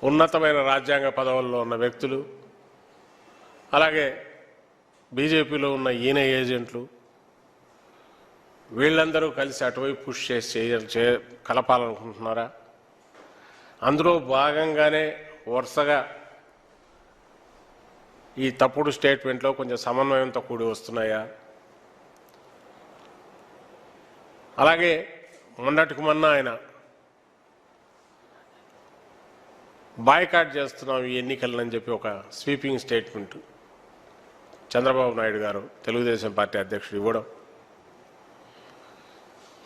ఉన్నతమైన రాజ్యాంగ పదవుల్లో ఉన్న వ్యక్తులు, అలాగే బీజేపీలో ఉన్న ఈయన ఏజెంట్లు, వీళ్ళందరూ కలిసి అటువైపు పుష్ చేసి కలపాలనుకుంటున్నారా? అందులో భాగంగానే వరుసగా ఈ తప్పుడు స్టేట్మెంట్లో కొంచెం సమన్వయంతో కూడి వస్తున్నాయా? అలాగే మొన్నటికి మొన్న ఆయన బాయ్కాట్ చేస్తున్నాం ఈ ఎన్నికలని చెప్పి ఒక స్వీపింగ్ స్టేట్మెంట్ చంద్రబాబు నాయుడు గారు తెలుగుదేశం పార్టీ అధ్యక్షుడు ఇవ్వడం,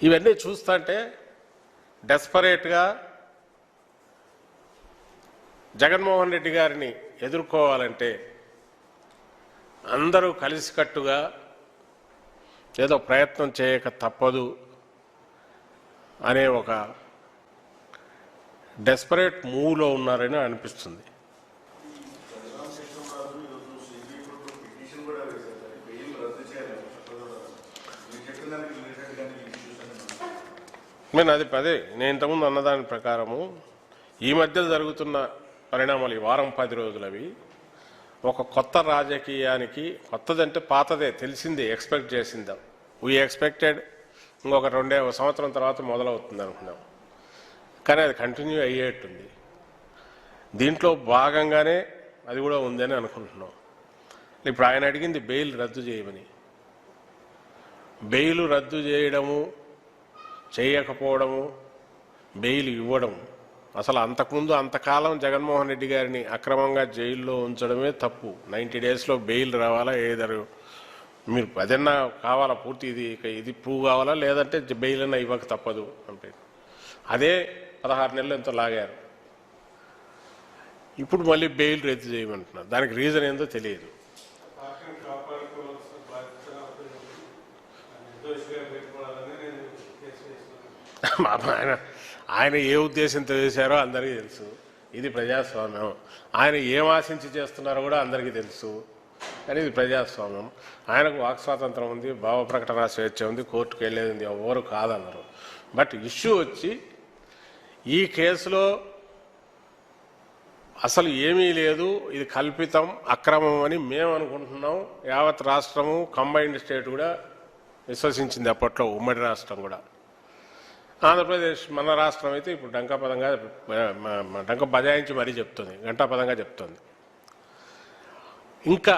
ఇవన్నీ చూస్తుంటే డెస్పరేట్గా జగన్మోహన్ రెడ్డి గారిని ఎదుర్కోవాలంటే అందరూ కలిసికట్టుగా ఏదో ప్రయత్నం చేయక తప్పదు అనే ఒక డెస్పరేట్ మూవ్లో ఉన్నారని అనిపిస్తుంది. నేను ఇంతకుముందు అన్నదాని ప్రకారము ఈ మధ్య జరుగుతున్న పరిణామాలు ఈ వారం 10 రోజులవి ఒక కొత్త రాజకీయానికి, కొత్తదంటే పాతదే తెలిసిందే, ఎక్స్పెక్ట్ చేసిందాం. వీ ఎక్స్పెక్టెడ్ ఇంకొక 2 సంవత్సరం తర్వాత మొదలవుతుంది అనుకున్నాం, కానీ అది కంటిన్యూ అయ్యేట్టుంది. దీంట్లో భాగంగానే అది కూడా ఉందని అనుకుంటున్నాం. ఇప్పుడు ఆయన అడిగింది బెయిల్ రద్దు చేయమని. బెయిల్ రద్దు చేయడము, చేయకపోవడము, బెయిల్ ఇవ్వడము, అసలు అంతకుముందు అంతకాలం జగన్మోహన్ రెడ్డి గారిని అక్రమంగా జైల్లో ఉంచడమే తప్పు. 90 డేస్లో బెయిల్ రావాలా, ఏదరు మీరు అదన్నా కావాలా, పూర్తి ఇది ప్రూవ్ కావాలా, లేదంటే బెయిల్ అన్నా ఇవ్వక తప్పదు అంటే అదే 16 నెలలు ఎంతో లాగారు. ఇప్పుడు మళ్ళీ బెయిల్ రద్దు చేయమంటున్నారు. దానికి రీజన్ ఏందో తెలియదు. ఆయన ఏ ఉద్దేశంతో చేశారో అందరికీ తెలుసు. ఇది ప్రజాస్వామ్యం. ఆయన ఏం ఆశించి చేస్తున్నారో కూడా అందరికీ తెలుసు. కానీ ఇది ప్రజాస్వామ్యం. ఆయనకు వాక్ స్వాతంత్రం ఉంది, భావ ప్రకటన స్వేచ్ఛ ఉంది, కోర్టుకు వెళ్ళేది ఉంది, ఎవరు కాదన్నారు. బట్ ఇష్యూ వచ్చి ఈ కేసులో అసలు ఏమీ లేదు, ఇది కల్పితం, అక్రమం అని మేము అనుకుంటున్నాం. యావత్ రాష్ట్రము, కంబైన్డ్ స్టేట్ కూడా విశ్వసించింది అప్పట్లో, ఉమ్మడి రాష్ట్రం కూడా. ఆంధ్రప్రదేశ్ మన రాష్ట్రం అయితే ఇప్పుడు డంక బజాయించి మరీ చెప్తుంది, గంటాపదంగా చెప్తుంది. ఇంకా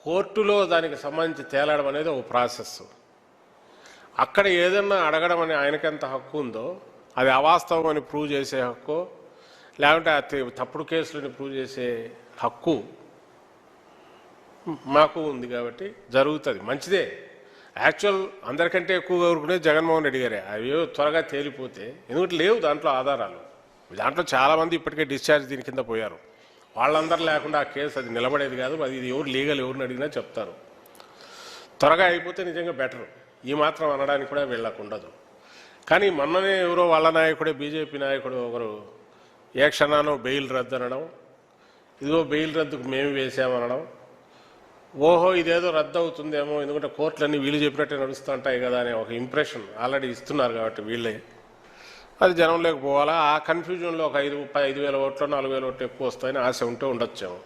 కోర్టులో దానికి సంబంధించి తేలడం అనేది ఒక ప్రాసెస్. అక్కడ ఏదన్నా అడగడం అని ఆయనకెంత హక్కు ఉందో, అది అవాస్తవం అని ప్రూవ్ చేసే హక్కు, లేకుంటే తప్పుడు కేసులని ప్రూవ్ చేసే హక్కు మాకు ఉంది. కాబట్టి జరుగుతుంది, మంచిదే. యాక్చువల్ అందరికంటే ఎక్కువగా ఊరుకునే జగన్మోహన్ రెడ్డి గారే. అవి త్వరగా తేలిపోతే, ఎందుకంటే లేవు దాంట్లో ఆధారాలు. దాంట్లో చాలామంది ఇప్పటికే డిశ్చార్జ్ దీని కింద పోయారు. వాళ్ళందరూ లేకుండా ఆ కేసు అది నిలబడేది కాదు. అది ఎవరు లీగల్, ఎవరిని అడిగినా చెప్తారు. త్వరగా అయిపోతే నిజంగా బెటరు. ఈ మాత్రం అనడానికి కూడా వీళ్ళకుండదు. కానీ మొన్ననే ఎవరో వాళ్ళ నాయకుడే, బీజేపీ నాయకుడు ఒకరు ఏ క్షణానో బెయిల్ రద్దు అనడం, ఇదిగో బెయిల్ రద్దుకు మేము వేసామనడం, ఓహో ఇదేదో రద్దు అవుతుందేమో ఎందుకంటే కోర్టులన్నీ వీళ్ళు చెప్పినట్టే నడుస్తూ ఉంటాయి కదా అనే ఒక ఇంప్రెషన్ ఆల్రెడీ ఇస్తున్నారు. కాబట్టి వీళ్ళే అది జనంలోకి పోవాలా. ఆ కన్ఫ్యూజన్లో ఒక 5,000 ఓట్లు 4,000 ఓట్లు ఎక్కువ వస్తాయని ఆశ ఉంటే ఉండొచ్చాము.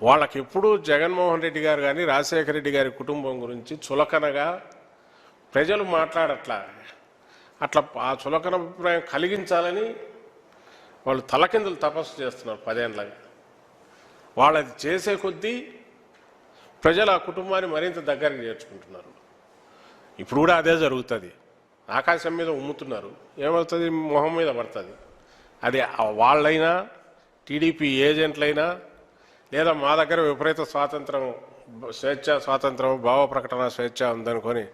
వాళ్ళకి ఎప్పుడూ జగన్మోహన్ రెడ్డి గారు కానీ రాజశేఖర రెడ్డి గారి కుటుంబం గురించి చులకనగా ప్రజలు మాట్లాడట్లా. అట్లా ఆ చులకన అభిప్రాయం కలిగించాలని వాళ్ళు తలకిందులు తపస్సు చేస్తున్నారు 10 ఏళ్ళగా. వాళ్ళది చేసే కొద్దీ ప్రజలు ఆ కుటుంబాన్ని మరింత దగ్గరికి చేర్చుకుంటున్నారు. ఇప్పుడు కూడా అదే జరుగుతుంది. ఆకాశం మీద ఉమ్ముతున్నారు, ఏమవుతుంది, మొహం మీద పడుతుంది. అది వాళ్ళైనా, టీడీపీ ఏజెంట్లైనా, లేదా మా దగ్గర విపరీత స్వాతంత్రం, స్వేచ్ఛ స్వాతంత్రం, భావ ప్రకటన స్వేచ్ఛ ఉందనుకొని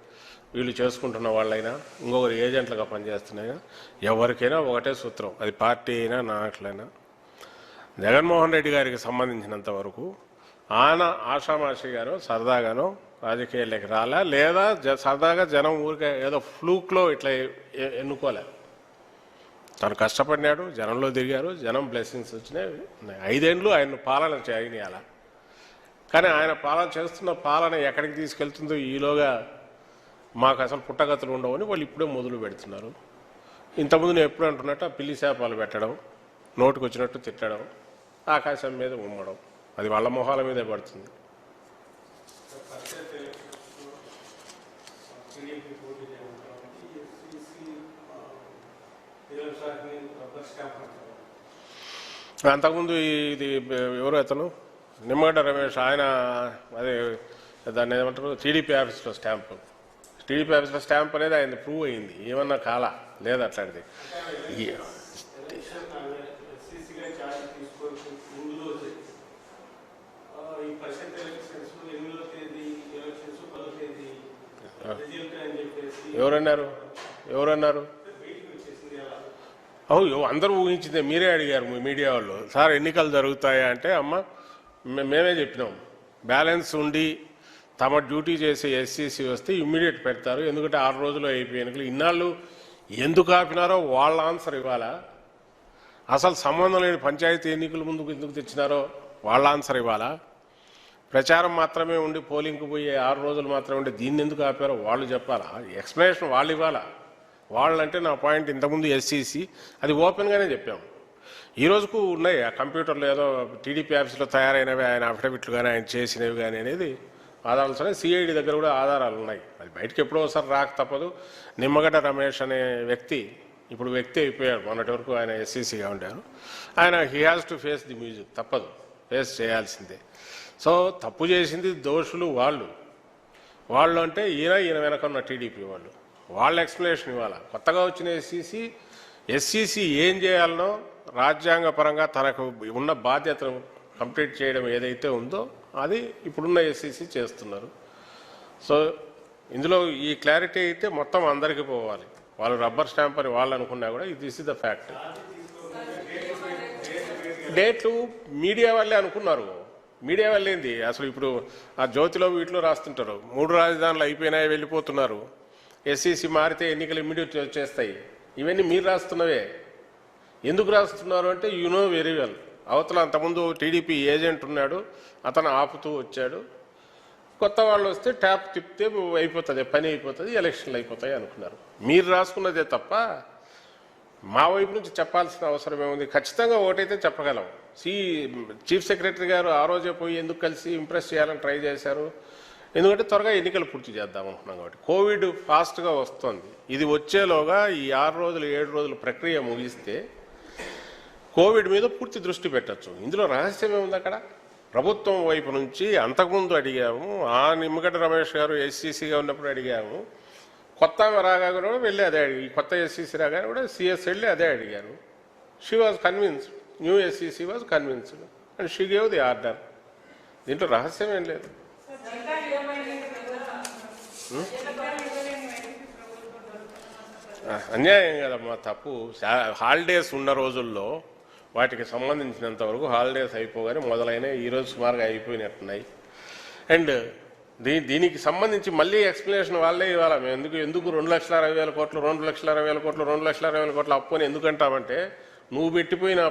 వీళ్ళు చేసుకుంటున్న వాళ్ళైనా, ఇంకొకరు ఏజెంట్లుగా పనిచేస్తున్నాయినా, ఎవరికైనా ఒకటే సూత్రం. అది పార్టీ అయినా, నాయకులైనా. జగన్మోహన్ రెడ్డి గారికి సంబంధించినంత వరకు ఆయన ఆషామాషిగానో సరదాగానో రాజకీయాల్లోకి రాలే, లేదా సరదాగా జనం ఊరికే ఏదో ఫ్లూక్లో ఇట్లా ఎన్నుకోలే. తను కష్టపడినాడు, జనంలో తిరిగారు, జనం బ్లెస్సింగ్స్ వచ్చినాయి. 5 ఏళ్ళు ఆయన పాలన చేయనియాల. కానీ ఆయన పాలన చేస్తున్న పాలన ఎక్కడికి తీసుకెళ్తుందో ఈలోగా మాకు అసలు పుట్టగతులు ఉండవని వాళ్ళు ఇప్పుడే మొదలు పెడుతున్నారు. ఇంతకుముందు నేను ఎప్పుడు అంటున్నట్టు పిల్లి శాపాలు పెట్టడం, నోటుకు వచ్చినట్టు తిట్టడం, ఆకాశం మీద ఉమ్మడం, అది వాళ్ళ మొహాల మీదే పడుతుంది. అంతకుముందు ఇది ఎవరు అతను నిమ్మగడ్డ రమేష్, ఆయన అదే దాన్ని ఏమంటారు టీడీపీ ఆఫీస్లో స్టాంపు, టీడీపీ ఆఫీస్లో స్టాంప్ అనేది ఆయన ప్రూవ్ అయింది, ఏమన్నా కాలా లేదు అట్లాంటిది. ఎవరన్నారు అందరూ ఊహించిందే, మీరే అడిగారు మీడియా వాళ్ళు, సార్ ఎన్నికలు జరుగుతాయా అంటే అమ్మ మేమే చెప్పినాం, బ్యాలెన్స్ ఉండి తమ డ్యూటీ చేసే ఎస్సీసీ వస్తే ఇమ్మీడియట్ పెడతారు, ఎందుకంటే 6 రోజులు అయిపోయి ఎన్నికలు, ఇన్నాళ్ళు ఎందుకు ఆపినారో వాళ్ళ ఆన్సర్ ఇవ్వాలా, అసలు సంబంధం లేని పంచాయతీ ఎన్నికలు ముందుకు ఎందుకు తెచ్చినారో వాళ్ళ ఆన్సర్ ఇవ్వాలా, ప్రచారం మాత్రమే ఉండి పోలింగ్కి పోయే 6 రోజులు మాత్రమే ఉండి దీన్ని ఎందుకు ఆపారో వాళ్ళు చెప్పాలా, ఎక్స్ప్లెనేషన్ వాళ్ళు ఇవ్వాలా. వాళ్ళంటే నా పాయింట్ ఇంతకుముందు ఎస్సీసీ అది ఓపెన్గానే చెప్పాము. ఈ రోజుకు ఉన్నాయి ఆ కంప్యూటర్లో ఏదో టీడీపీ ఆఫీస్లో తయారైనవి ఆయన అఫిడవిట్లు కానీ ఆయన చేసినవి కానీ అనేది ఆధారాలు సరే, సిఐడి దగ్గర కూడా ఆధారాలు ఉన్నాయి, అది బయటకు ఎప్పుడో ఒకసారి రాక తప్పదు. నిమ్మగడ్డ రమేష్ అనే వ్యక్తి ఇప్పుడు వ్యక్తి అయిపోయాడు, మొన్నటి వరకు ఆయన ఎస్సీసీగా ఉండారు, ఆయన he has to face the music, తప్పదు, ఫేస్ చేయాల్సిందే. సో తప్పు చేసింది దోషులు వాళ్ళు అంటే ఈయన వెనక ఉన్న టీడీపీ వాళ్ళ ఎక్స్ప్లెనేషన్ ఇవ్వాలి. కొత్తగా వచ్చిన ఎస్సీసీ ఏం చేయాలనో రాజ్యాంగపరంగా తనకు ఉన్న బాధ్యతను కంప్లీట్ చేయడం ఏదైతే ఉందో అది ఇప్పుడున్న ఎస్సీసీ చేస్తున్నారు. సో ఇందులో ఈ క్లారిటీ అయితే మొత్తం అందరికీ పోవాలి, వాళ్ళు రబ్బర్ స్టాంప్ అని వాళ్ళు అనుకున్నా కూడా దిస్ ఇస్ ద ఫ్యాక్ట్. డేట్లు మీడియా వాళ్ళే అనుకున్నారు, మీడియా వల్ల ఏంది అసలు ఇప్పుడు ఆ జ్యోతిలో వీటిలో రాస్తుంటారు 3 రాజధానులు అయిపోయినాయి వెళ్ళిపోతున్నారు, ఎస్సీసీ మారితే ఎన్నికలు ఇమ్మీడియట్ వచ్చేస్తాయి, ఇవన్నీ మీరు రాస్తున్నవే. ఎందుకు రాస్తున్నారు అంటే యు నో వెరీ వెల్, అవతల అంతకుముందు టీడీపీ ఏజెంట్ ఉన్నాడు, అతను ఆపుతూ వచ్చాడు, కొత్త వాళ్ళు వస్తే ట్యాప్ తిప్పితే అయిపోతుంది, పని అయిపోతుంది, ఎలక్షన్లు అయిపోతాయి అనుకున్నారు. మీరు రాసుకున్నదే తప్ప మా వైపు నుంచి చెప్పాల్సిన అవసరం ఏముంది? ఖచ్చితంగా ఓటైతే చెప్పగలం. చీఫ్ సెక్రటరీ గారు ఆ రోజే పోయి ఎందుకు కలిసి ఇంప్రెస్ చేయాలని ట్రై చేశారు, ఎందుకంటే త్వరగా ఎన్నికలు పూర్తి చేద్దాం అనుకున్నాం కాబట్టి. కోవిడ్ ఫాస్ట్గా వస్తుంది, ఇది వచ్చేలోగా ఈ 6 రోజులు 7 రోజుల ప్రక్రియ ముగిస్తే కోవిడ్ మీద పూర్తి దృష్టి పెట్టచ్చు. ఇందులో రహస్యం ఏముంది? అక్కడ ప్రభుత్వం వైపు నుంచి అంతకుముందు అడిగాము, ఆ నిమ్మగడ్డ రమేష్ గారు ఎస్సీసీగా ఉన్నప్పుడు అడిగాము, కొత్త రాగా కూడా వెళ్ళి అదే అడిగి, కొత్త ఎస్సీసీ రాగా కూడా సిఎస్ వెళ్ళి అదే అడిగారు. She was convinced, new SCC was convinced and she gave the order. దీంట్లో రహస్యం ఏం లేదు. అన్యాయం కదమ్మా, తప్పు. హాలిడేస్ ఉన్న రోజుల్లో వాటికి సంబంధించినంత వరకు హాలిడేస్ అయిపోగానే మొదలైనవి, ఈరోజు సుమారుగా అయిపోయినట్టున్నాయి. అండ్ దీనికి సంబంధించి మళ్ళీ ఎక్స్ప్లెనేషన్ వాళ్ళే ఇవ్వాలి. మేము ఎందుకు 2,60,000 కోట్లు 2,60,000 కోట్లు 2,60,000 కోట్ల అప్పు అని ఎందుకంటామంటే, నువ్వు పెట్టిపోయిన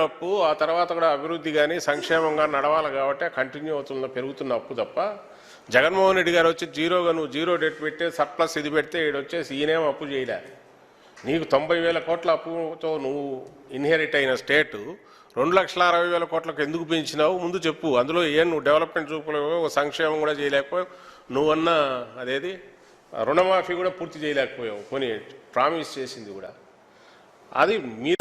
అప్పు ఆ తర్వాత కూడా అభివృద్ధి కానీ సంక్షేమంగా నడవాలి కాబట్టి కంటిన్యూ పెరుగుతున్న అప్పు తప్ప, జగన్మోహన్ రెడ్డి గారు వచ్చి జీరోగా నువ్వు జీరో డెట్ పెట్టే సర్ప్లస్ ఇది పెడితే వచ్చేసి ఈయనేం అప్పు చేయలే. నీకు 90,000 కోట్ల అప్పుతో నువ్వు ఇన్హెరిట్ అయిన స్టేటు 2,60,000 కోట్లకు ఎందుకు పెంచినావు ముందు చెప్పు. అందులో నువ్వు డెవలప్మెంట్ చూపలేవు, సంక్షేమం కూడా చేయలేకపోయావు, నువ్వన్నా అదేది రుణమాఫీ కూడా పూర్తి చేయలేకపోయావు, కొని ప్రామిస్ చేసింది కూడా. అది మీరు